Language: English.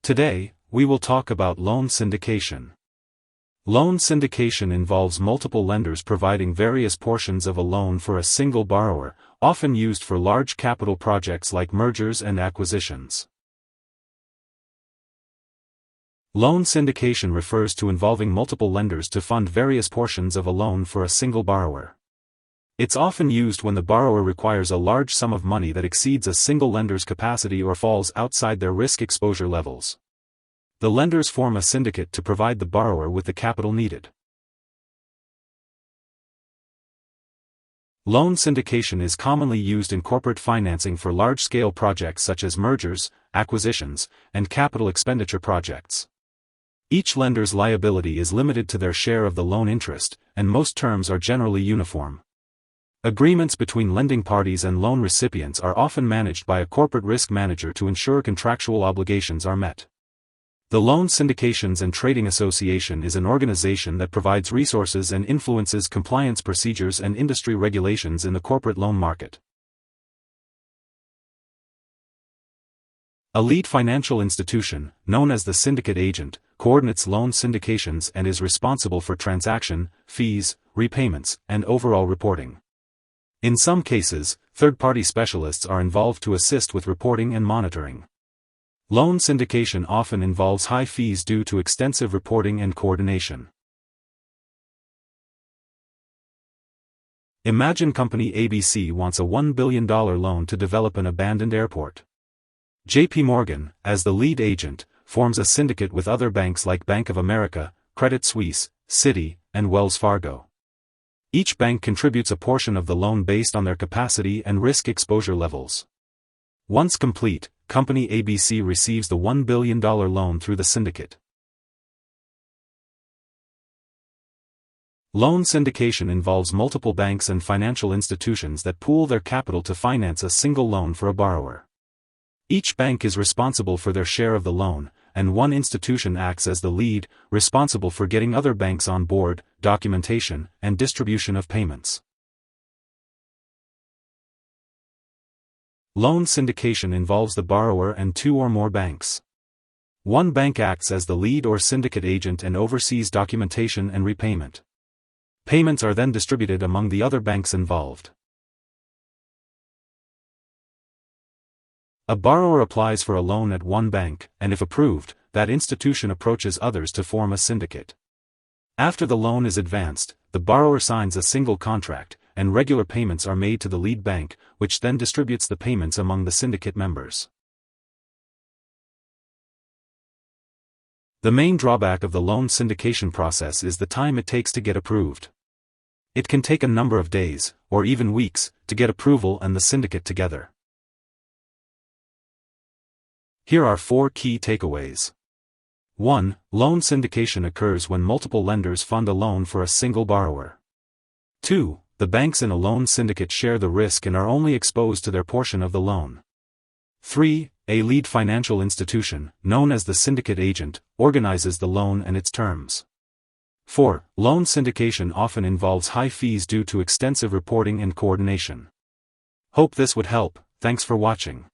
Today, we will talk about loan syndication. Loan syndication involves multiple lenders providing various portions of a loan for a single borrower, often used for large capital projects like mergers and acquisitions. Loan syndication refers to involving multiple lenders to fund various portions of a loan for a single borrower. It's often used when the borrower requires a large sum of money that exceeds a single lender's capacity or falls outside their risk exposure levels. The lenders form a syndicate to provide the borrower with the capital needed. Loan syndication is commonly used in corporate financing for large-scale projects such as mergers, acquisitions, and capital expenditure projects. Each lender's liability is limited to their share of the loan interest, and most terms are generally uniform. Agreements between lending parties and loan recipients are often managed by a corporate risk manager to ensure contractual obligations are met. The Loan Syndications and Trading Association is an organization that provides resources and influences compliance procedures and industry regulations in the corporate loan market. A lead financial institution, known as the syndicate agent, coordinates loan syndications and is responsible for transaction, fees, repayments, and overall reporting. In some cases, third-party specialists are involved to assist with reporting and monitoring. Loan syndication often involves high fees due to extensive reporting and coordination. Imagine company ABC wants a $1 billion loan to develop an abandoned airport. JP Morgan, as the lead agent, forms a syndicate with other banks like Bank of America, Credit Suisse, Citi, and Wells Fargo. Each bank contributes a portion of the loan based on their capacity and risk exposure levels. Once complete, Company ABC receives the $1 billion loan through the syndicate. Loan syndication involves multiple banks and financial institutions that pool their capital to finance a single loan for a borrower. Each bank is responsible for their share of the loan, and one institution acts as the lead, responsible for getting other banks on board, documentation, and distribution of payments. Loan syndication involves the borrower and two or more banks. One bank acts as the lead or syndicate agent and oversees documentation and repayment. Payments are then distributed among the other banks involved. A borrower applies for a loan at one bank, and if approved, that institution approaches others to form a syndicate. After the loan is advanced, the borrower signs a single contract, and regular payments are made to the lead bank, which then distributes the payments among the syndicate members. The main drawback of the loan syndication process is the time it takes to get approved. It can take a number of days, or even weeks, to get approval and the syndicate together. Here are 4 key takeaways. 1. Loan syndication occurs when multiple lenders fund a loan for a single borrower. 2. The banks in a loan syndicate share the risk and are only exposed to their portion of the loan. 3. A lead financial institution, known as the syndicate agent, organizes the loan and its terms. 4. Loan syndication often involves high fees due to extensive reporting and coordination. Hope this would help. Thanks for watching.